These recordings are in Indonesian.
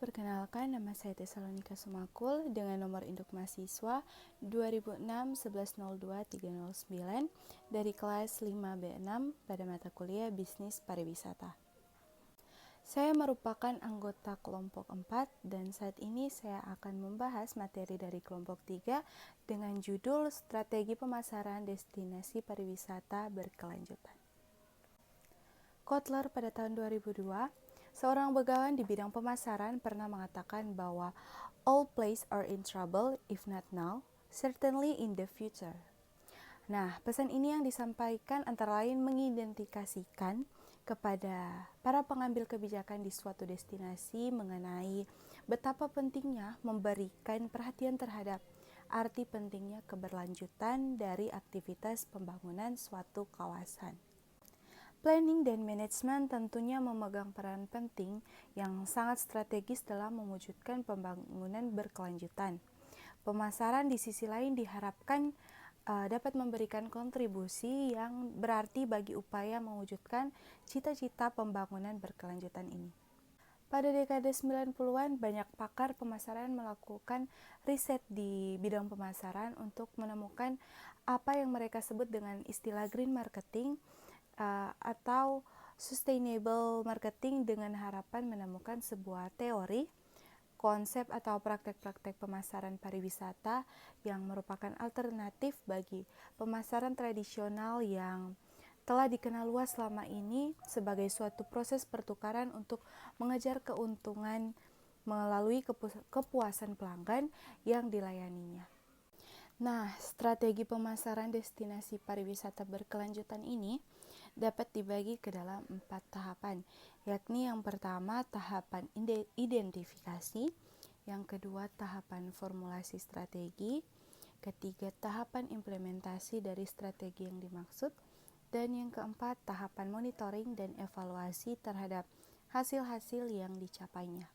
perkenalkan nama saya Tesalonika Sumakul dengan nomor induk mahasiswa 2006-1102-309 dari kelas 5B6 pada mata kuliah Bisnis Pariwisata. Saya merupakan anggota kelompok 4 dan saat ini saya akan membahas materi dari kelompok 3 dengan judul Strategi Pemasaran Destinasi Pariwisata Berkelanjutan. Kotler pada tahun 2002, seorang begawan di bidang pemasaran pernah mengatakan bahwa all places are in trouble, if not now, certainly in the future. Nah, pesan ini yang disampaikan antara lain mengidentifikasikan kepada para pengambil kebijakan di suatu destinasi mengenai betapa pentingnya memberikan perhatian terhadap arti pentingnya keberlanjutan dari aktivitas pembangunan suatu kawasan. Planning dan manajemen tentunya memegang peran penting yang sangat strategis dalam mewujudkan pembangunan berkelanjutan. Pemasaran di sisi lain diharapkan dapat memberikan kontribusi yang berarti bagi upaya mewujudkan cita-cita pembangunan berkelanjutan ini. Pada dekade 90-an, banyak pakar pemasaran melakukan riset di bidang pemasaran untuk menemukan apa yang mereka sebut dengan istilah green marketing atau sustainable marketing dengan harapan menemukan sebuah teori, konsep atau praktek-praktek pemasaran pariwisata yang merupakan alternatif bagi pemasaran tradisional yang telah dikenal luas selama ini sebagai suatu proses pertukaran untuk mengejar keuntungan melalui kepuasan pelanggan yang dilayaninya. Nah, strategi pemasaran destinasi pariwisata berkelanjutan ini dapat dibagi ke dalam 4 tahapan, yakni yang pertama tahapan identifikasi, yang kedua tahapan formulasi strategi, ketiga tahapan implementasi dari strategi yang dimaksud, dan yang keempat tahapan monitoring dan evaluasi terhadap hasil-hasil yang dicapainya.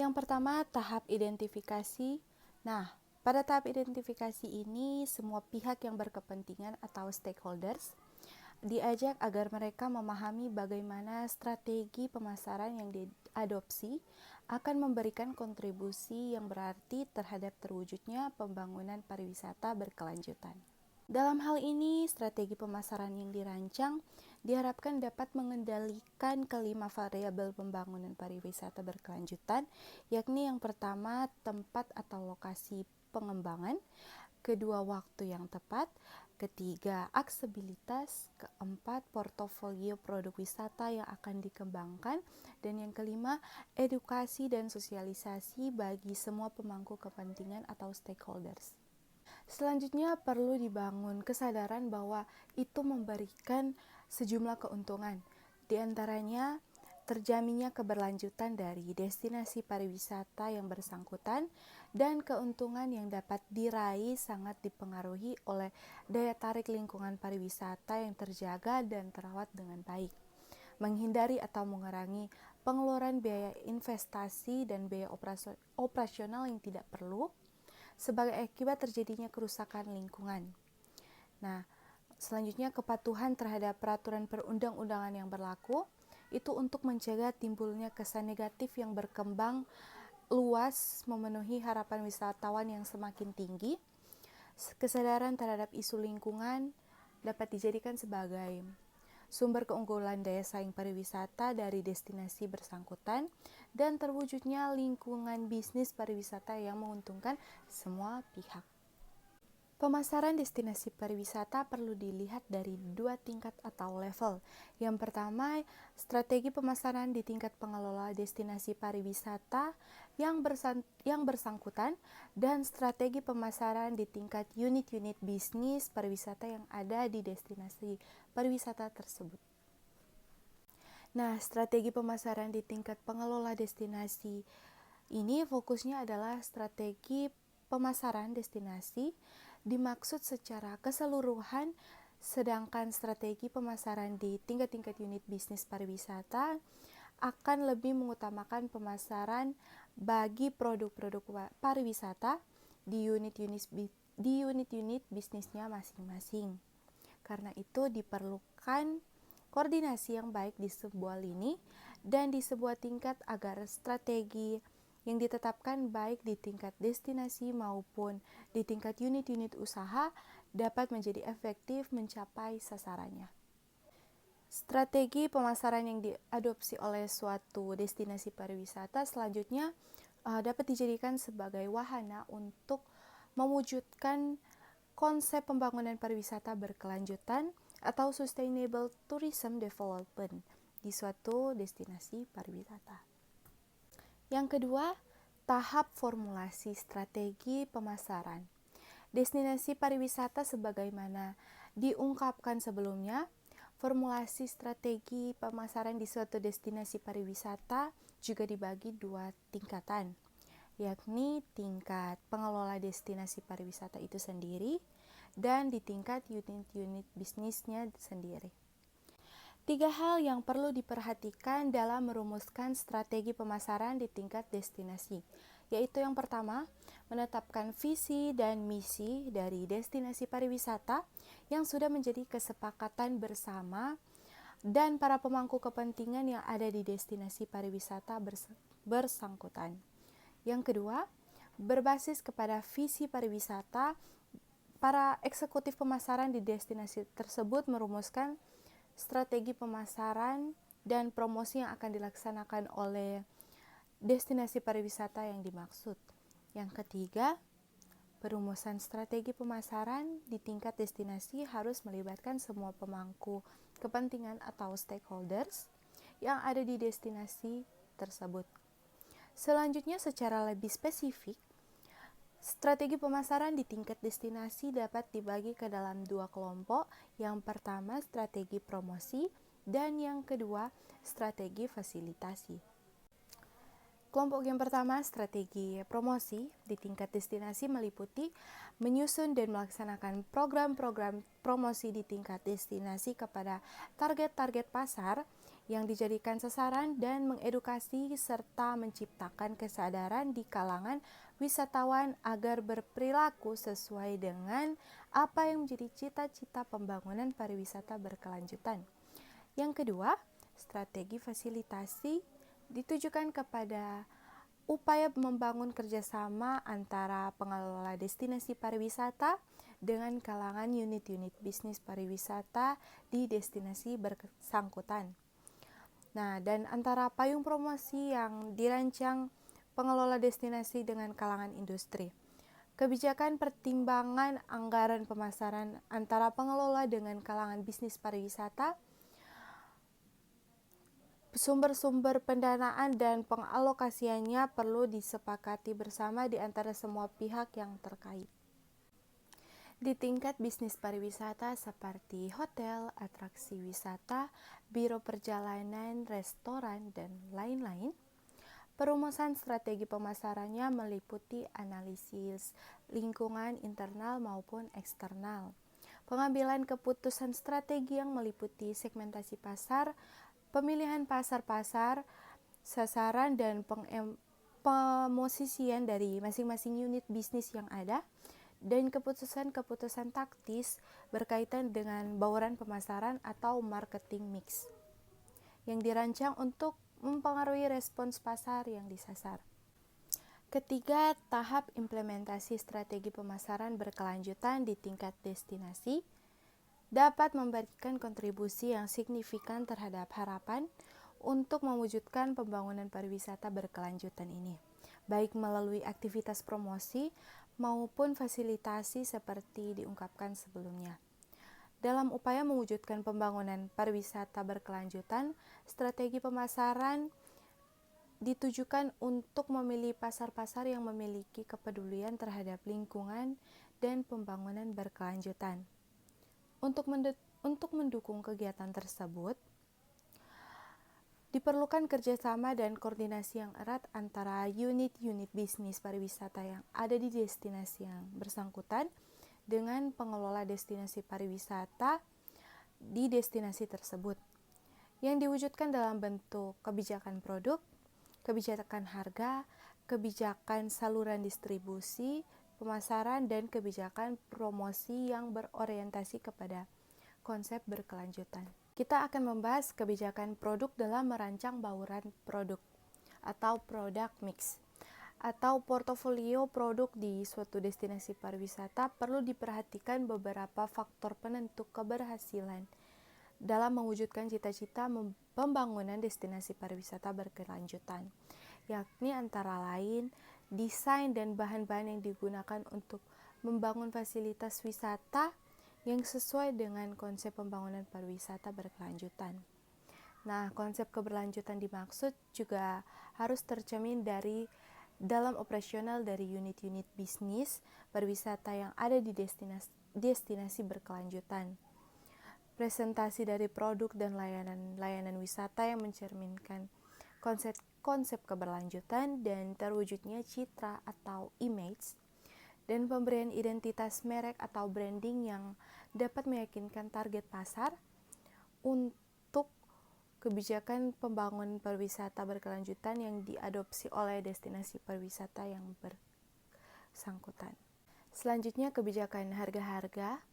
Yang pertama tahap identifikasi. Nah, pada tahap identifikasi ini semua pihak yang berkepentingan atau stakeholders diajak agar mereka memahami bagaimana strategi pemasaran yang diadopsi akan memberikan kontribusi yang berarti terhadap terwujudnya pembangunan pariwisata berkelanjutan. Dalam hal ini, strategi pemasaran yang dirancang diharapkan dapat mengendalikan kelima variabel pembangunan pariwisata berkelanjutan, yakni yang pertama tempat atau lokasi pengembangan, kedua waktu yang tepat, ketiga aksesibilitas, keempat portofolio produk wisata yang akan dikembangkan, dan yang kelima edukasi dan sosialisasi bagi semua pemangku kepentingan atau stakeholders. Selanjutnya perlu dibangun kesadaran bahwa itu memberikan sejumlah keuntungan, di antaranya terjaminnya keberlanjutan dari destinasi pariwisata yang bersangkutan dan keuntungan yang dapat diraih sangat dipengaruhi oleh daya tarik lingkungan pariwisata yang terjaga dan terawat dengan baik, menghindari atau mengurangi pengeluaran biaya investasi dan biaya operasional yang tidak perlu sebagai akibat terjadinya kerusakan lingkungan. Nah, selanjutnya kepatuhan terhadap peraturan perundang-undangan yang berlaku itu untuk mencegah timbulnya kesan negatif yang berkembang luas memenuhi harapan wisatawan yang semakin tinggi. Kesadaran terhadap isu lingkungan dapat dijadikan sebagai sumber keunggulan daya saing pariwisata dari destinasi bersangkutan dan terwujudnya lingkungan bisnis pariwisata yang menguntungkan semua pihak. Pemasaran destinasi pariwisata perlu dilihat dari 2 tingkat atau level. Yang pertama, strategi pemasaran di tingkat pengelola destinasi pariwisata yang bersangkutan dan strategi pemasaran di tingkat unit-unit bisnis pariwisata yang ada di destinasi pariwisata tersebut. Nah, strategi pemasaran di tingkat pengelola destinasi ini fokusnya adalah strategi pemasaran destinasi dimaksud secara keseluruhan, sedangkan strategi pemasaran di tingkat-tingkat unit bisnis pariwisata akan lebih mengutamakan pemasaran bagi produk-produk pariwisata di unit-unit bisnisnya masing-masing. Karena itu diperlukan koordinasi yang baik di sebuah lini dan di sebuah tingkat agar strategi yang ditetapkan baik di tingkat destinasi maupun di tingkat unit-unit usaha dapat menjadi efektif mencapai sasarannya. Strategi pemasaran yang diadopsi oleh suatu destinasi pariwisata selanjutnya dapat dijadikan sebagai wahana untuk mewujudkan konsep pembangunan pariwisata berkelanjutan atau sustainable tourism development di suatu destinasi pariwisata. Yang kedua, tahap formulasi strategi pemasaran. Destinasi pariwisata sebagaimana diungkapkan sebelumnya, formulasi strategi pemasaran di suatu destinasi pariwisata juga dibagi dua tingkatan, yakni tingkat pengelola destinasi pariwisata itu sendiri dan di tingkat unit-unit bisnisnya sendiri. 3 hal yang perlu diperhatikan dalam merumuskan strategi pemasaran di tingkat destinasi, yaitu yang pertama, menetapkan visi dan misi dari destinasi pariwisata yang sudah menjadi kesepakatan bersama dan para pemangku kepentingan yang ada di destinasi pariwisata bersangkutan. Yang kedua, berbasis kepada visi pariwisata, para eksekutif pemasaran di destinasi tersebut merumuskan strategi pemasaran dan promosi yang akan dilaksanakan oleh destinasi pariwisata yang dimaksud. Yang ketiga, perumusan strategi pemasaran di tingkat destinasi harus melibatkan semua pemangku kepentingan atau stakeholders yang ada di destinasi tersebut. Selanjutnya, secara lebih spesifik, strategi pemasaran di tingkat destinasi dapat dibagi ke dalam dua kelompok. Yang pertama, strategi promosi, dan yang kedua, strategi fasilitasi. Kelompok yang pertama, strategi promosi di tingkat destinasi meliputi menyusun dan melaksanakan program-program promosi di tingkat destinasi kepada target-target pasar yang dijadikan sasaran dan mengedukasi serta menciptakan kesadaran di kalangan wisatawan agar berperilaku sesuai dengan apa yang menjadi cita-cita pembangunan pariwisata berkelanjutan. Yang kedua, strategi fasilitasi ditujukan kepada upaya membangun kerjasama antara pengelola destinasi pariwisata dengan kalangan unit-unit bisnis pariwisata di destinasi bersangkutan. Nah, dan antara payung promosi yang dirancang pengelola destinasi dengan kalangan industri. Kebijakan pertimbangan anggaran pemasaran antara pengelola dengan kalangan bisnis pariwisata, sumber-sumber pendanaan dan pengalokasiannya perlu disepakati bersama di antara semua pihak yang terkait. Di tingkat bisnis pariwisata seperti hotel, atraksi wisata, biro perjalanan, restoran, dan lain-lain, perumusan strategi pemasarannya meliputi analisis lingkungan internal maupun eksternal, pengambilan keputusan strategi yang meliputi segmentasi pasar, pemilihan pasar-pasar, sasaran, dan pemosisian dari masing-masing unit bisnis yang ada, dan keputusan-keputusan taktis berkaitan dengan bauran pemasaran atau marketing mix yang dirancang untuk mempengaruhi respons pasar yang disasar. Ketiga, tahap implementasi strategi pemasaran berkelanjutan di tingkat destinasi dapat memberikan kontribusi yang signifikan terhadap harapan untuk mewujudkan pembangunan pariwisata berkelanjutan ini, baik melalui aktivitas promosi maupun fasilitasi seperti diungkapkan sebelumnya. Dalam upaya mewujudkan pembangunan pariwisata berkelanjutan, strategi pemasaran ditujukan untuk memilih pasar-pasar yang memiliki kepedulian terhadap lingkungan dan pembangunan berkelanjutan. Untuk mendukung kegiatan tersebut, diperlukan kerjasama dan koordinasi yang erat antara unit-unit bisnis pariwisata yang ada di destinasi yang bersangkutan dengan pengelola destinasi pariwisata di destinasi tersebut, yang diwujudkan dalam bentuk kebijakan produk, kebijakan harga, kebijakan saluran distribusi, pemasaran, dan kebijakan promosi yang berorientasi kepada konsep berkelanjutan. Kita akan membahas kebijakan produk dalam merancang bauran produk atau product mix atau portofolio produk di suatu destinasi pariwisata. Perlu diperhatikan beberapa faktor penentu keberhasilan dalam mewujudkan cita-cita pembangunan destinasi pariwisata berkelanjutan, yakni antara lain desain dan bahan-bahan yang digunakan untuk membangun fasilitas wisata yang sesuai dengan konsep pembangunan pariwisata berkelanjutan. Nah, konsep keberlanjutan dimaksud juga harus tercermin dari dalam operasional dari unit-unit bisnis pariwisata yang ada di destinasi berkelanjutan. Presentasi dari produk dan layanan wisata yang mencerminkan konsep keberlanjutan dan terwujudnya citra atau image, dan pemberian identitas merek atau branding yang dapat meyakinkan target pasar untuk kebijakan pembangunan pariwisata berkelanjutan yang diadopsi oleh destinasi pariwisata yang bersangkutan. Selanjutnya, kebijakan harga-harga.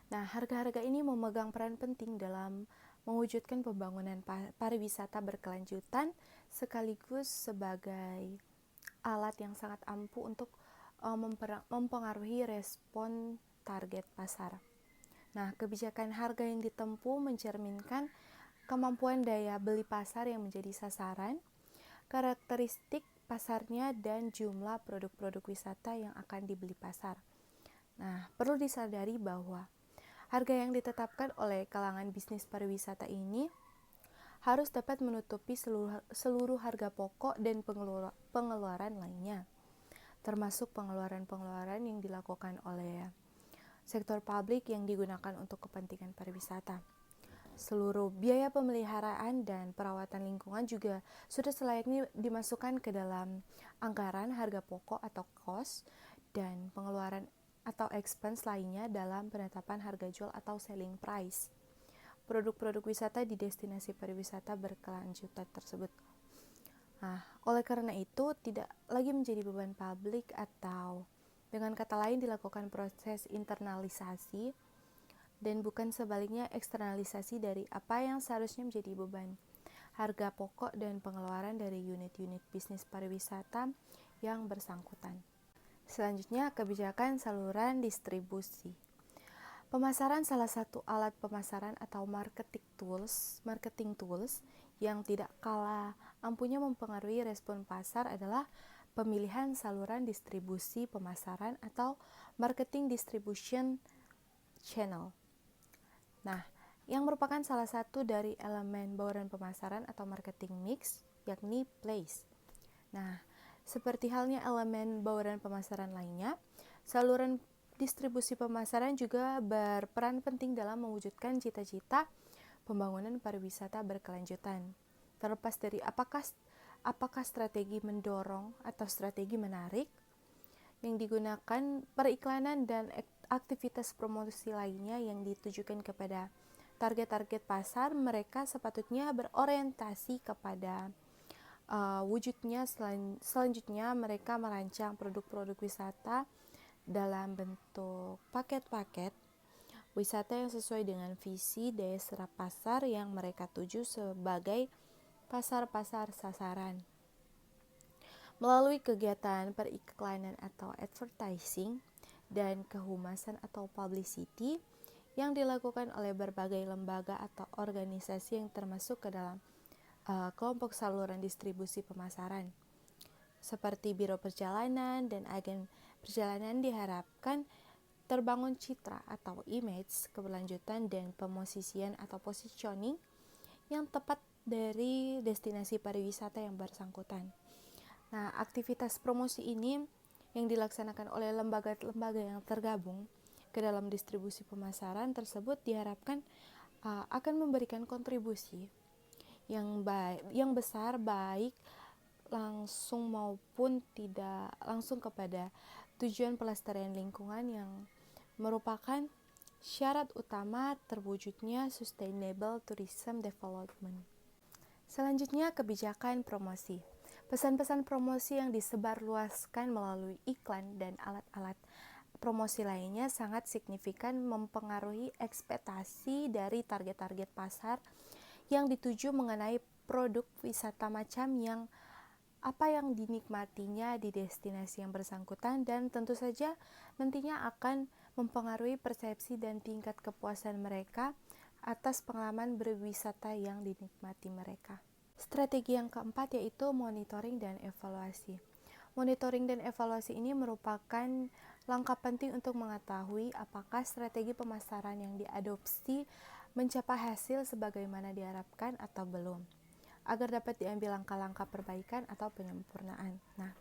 Nah, harga-harga ini memegang peran penting dalam mewujudkan pembangunan pariwisata berkelanjutan sekaligus sebagai alat yang sangat ampuh untuk mempengaruhi respon target pasar. Nah, kebijakan harga yang ditempuh mencerminkan kemampuan daya beli pasar yang menjadi sasaran, karakteristik pasarnya, dan jumlah produk-produk wisata yang akan dibeli pasar. Nah, perlu disadari bahwa harga yang ditetapkan oleh kalangan bisnis pariwisata ini harus dapat menutupi seluruh harga pokok dan pengeluaran lainnya, termasuk pengeluaran-pengeluaran yang dilakukan oleh sektor publik yang digunakan untuk kepentingan pariwisata. Seluruh biaya pemeliharaan dan perawatan lingkungan juga sudah selayaknya dimasukkan ke dalam anggaran harga pokok atau cost, dan pengeluaran atau expense lainnya dalam penetapan harga jual atau selling price produk-produk wisata di destinasi pariwisata berkelanjutan tersebut. Nah, oleh karena itu tidak lagi menjadi beban publik, atau dengan kata lain dilakukan proses internalisasi dan bukan sebaliknya eksternalisasi dari apa yang seharusnya menjadi beban harga pokok dan pengeluaran dari unit-unit bisnis pariwisata yang bersangkutan. Selanjutnya, kebijakan saluran distribusi. Pemasaran salah satu alat pemasaran atau marketing tools yang tidak kalah ampuhnya mempengaruhi respon pasar adalah pemilihan saluran distribusi pemasaran atau marketing distribution channel. Nah, yang merupakan salah satu dari elemen bauran pemasaran atau marketing mix, yakni place. Nah, seperti halnya elemen bauran pemasaran lainnya, saluran distribusi pemasaran juga berperan penting dalam mewujudkan cita-cita pembangunan pariwisata berkelanjutan. Terlepas dari apakah strategi mendorong atau strategi menarik yang digunakan, periklanan dan aktivitas promosi lainnya yang ditujukan kepada target-target pasar, mereka sepatutnya berorientasi kepada wujudnya. Selanjutnya mereka merancang produk-produk wisata dalam bentuk paket-paket wisata yang sesuai dengan visi daya serap pasar yang mereka tuju sebagai pasar-pasar sasaran. Melalui kegiatan periklanan atau advertising dan kehumasan atau publicity yang dilakukan oleh berbagai lembaga atau organisasi yang termasuk ke dalam kelompok saluran distribusi pemasaran, seperti biro perjalanan dan agen perjalanan, diharapkan terbangun citra atau image keberlanjutan dan pemosisian atau positioning yang tepat dari destinasi pariwisata yang bersangkutan. Nah, aktivitas promosi ini yang dilaksanakan oleh lembaga-lembaga yang tergabung ke dalam distribusi pemasaran tersebut diharapkan akan memberikan kontribusi yang besar, baik langsung maupun tidak langsung, kepada tujuan pelestarian lingkungan yang merupakan syarat utama terwujudnya sustainable tourism development. Selanjutnya, kebijakan promosi. Pesan-pesan promosi yang disebarluaskan melalui iklan dan alat-alat promosi lainnya sangat signifikan mempengaruhi ekspektasi dari target-target pasar yang dituju mengenai produk wisata macam yang apa yang dinikmatinya di destinasi yang bersangkutan, dan tentu saja nantinya akan mempengaruhi persepsi dan tingkat kepuasan mereka atas pengalaman berwisata yang dinikmati mereka. Strategi yang keempat yaitu monitoring dan evaluasi. Monitoring dan evaluasi ini merupakan langkah penting untuk mengetahui apakah strategi pemasaran yang diadopsi mencapai hasil sebagaimana diharapkan atau belum, agar dapat diambil langkah-langkah perbaikan atau penyempurnaan. Nah,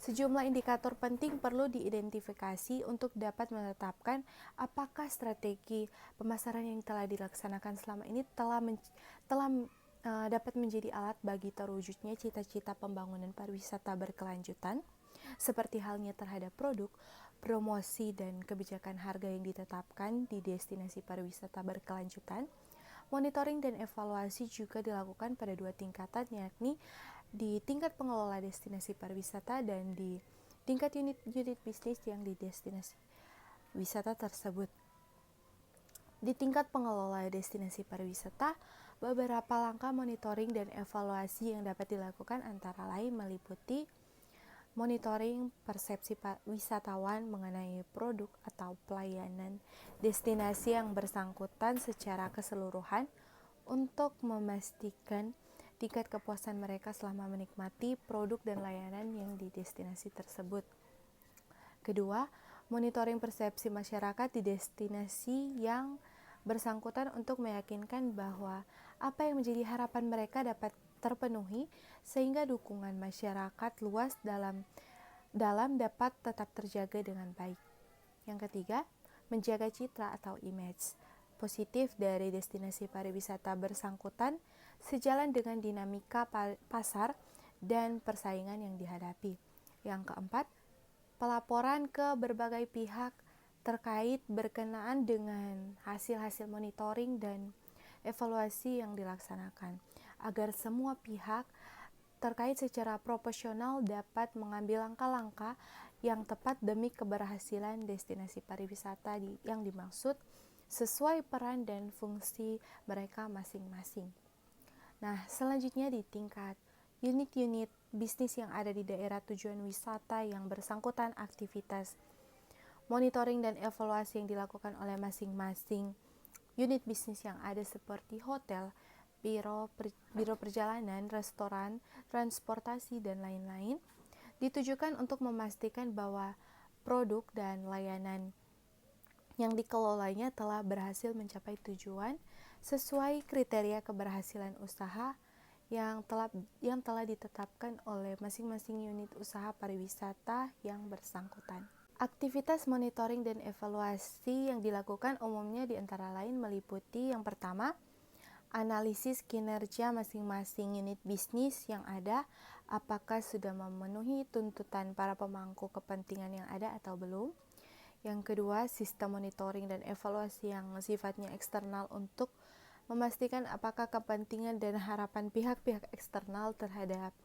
sejumlah indikator penting perlu diidentifikasi untuk dapat menetapkan apakah strategi pemasaran yang telah dilaksanakan selama ini dapat menjadi alat bagi terwujudnya cita-cita pembangunan pariwisata berkelanjutan, seperti halnya terhadap produk, promosi, dan kebijakan harga yang ditetapkan di destinasi pariwisata berkelanjutan. Monitoring dan evaluasi juga dilakukan pada dua tingkatan, yakni di tingkat pengelola destinasi pariwisata dan di tingkat unit bisnis yang di destinasi wisata tersebut. Di tingkat pengelola destinasi pariwisata, beberapa langkah monitoring dan evaluasi yang dapat dilakukan antara lain meliputi monitoring persepsi wisatawan mengenai produk atau pelayanan destinasi yang bersangkutan secara keseluruhan untuk memastikan tingkat kepuasan mereka selama menikmati produk dan layanan yang di destinasi tersebut. Kedua, monitoring persepsi masyarakat di destinasi yang bersangkutan untuk meyakinkan bahwa apa yang menjadi harapan mereka dapat terpenuhi sehingga dukungan masyarakat luas dalam dapat tetap terjaga dengan baik. Yang ketiga, menjaga citra atau image positif dari destinasi pariwisata bersangkutan sejalan dengan dinamika pasar dan persaingan yang dihadapi. Yang keempat, pelaporan ke berbagai pihak terkait berkenaan dengan hasil-hasil monitoring dan evaluasi yang dilaksanakan, agar semua pihak terkait secara proporsional dapat mengambil langkah-langkah yang tepat demi keberhasilan destinasi pariwisata yang dimaksud sesuai peran dan fungsi mereka masing-masing. Nah, selanjutnya di tingkat unit-unit bisnis yang ada di daerah tujuan wisata yang bersangkutan, aktivitas monitoring dan evaluasi yang dilakukan oleh masing-masing unit bisnis yang ada seperti hotel, biro perjalanan, restoran, transportasi, dan lain-lain ditujukan untuk memastikan bahwa produk dan layanan yang dikelolanya telah berhasil mencapai tujuan sesuai kriteria keberhasilan usaha yang telah ditetapkan oleh masing-masing unit usaha pariwisata yang bersangkutan. Aktivitas monitoring dan evaluasi yang dilakukan umumnya di antara lain meliputi yang pertama, analisis kinerja masing-masing unit bisnis yang ada, apakah sudah memenuhi tuntutan para pemangku kepentingan yang ada atau belum. Yang kedua, sistem monitoring dan evaluasi yang sifatnya eksternal untuk memastikan apakah kepentingan dan harapan pihak-pihak eksternal terhadap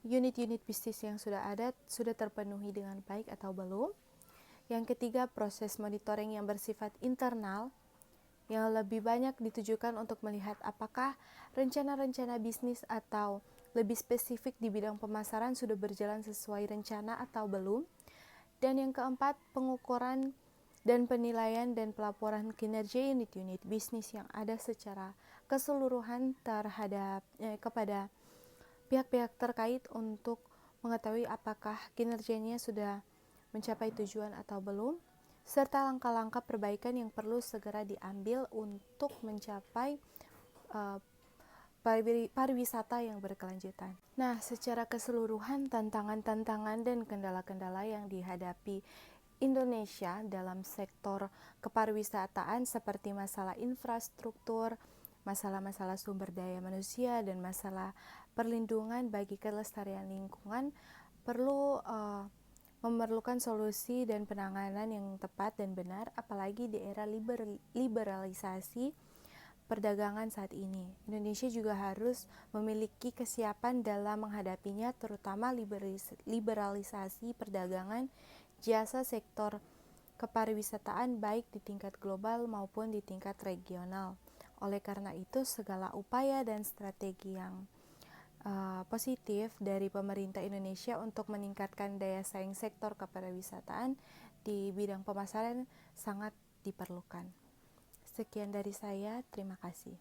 unit-unit bisnis yang sudah ada sudah terpenuhi dengan baik atau belum. Yang ketiga, proses monitoring yang bersifat internal yang lebih banyak ditujukan untuk melihat apakah rencana-rencana bisnis atau lebih spesifik di bidang pemasaran sudah berjalan sesuai rencana atau belum. Dan yang keempat, pengukuran dan penilaian dan pelaporan kinerja unit-unit bisnis yang ada secara keseluruhan kepada pihak-pihak terkait untuk mengetahui apakah kinerjanya sudah mencapai tujuan atau belum, serta langkah-langkah perbaikan yang perlu segera diambil untuk mencapai pariwisata yang berkelanjutan. Nah, secara keseluruhan tantangan-tantangan dan kendala-kendala yang dihadapi Indonesia dalam sektor kepariwisataan seperti masalah infrastruktur, masalah-masalah sumber daya manusia, dan masalah perlindungan bagi kelestarian lingkungan perlu memerlukan solusi dan penanganan yang tepat dan benar, apalagi di era liberalisasi perdagangan saat ini. Indonesia juga harus memiliki kesiapan dalam menghadapinya, terutama liberalisasi perdagangan jasa sektor kepariwisataan baik di tingkat global maupun di tingkat regional. Oleh karena itu, segala upaya dan strategi yang positif dari pemerintah Indonesia untuk meningkatkan daya saing sektor kepariwisataan di bidang pemasaran sangat diperlukan. Sekian dari saya, terima kasih.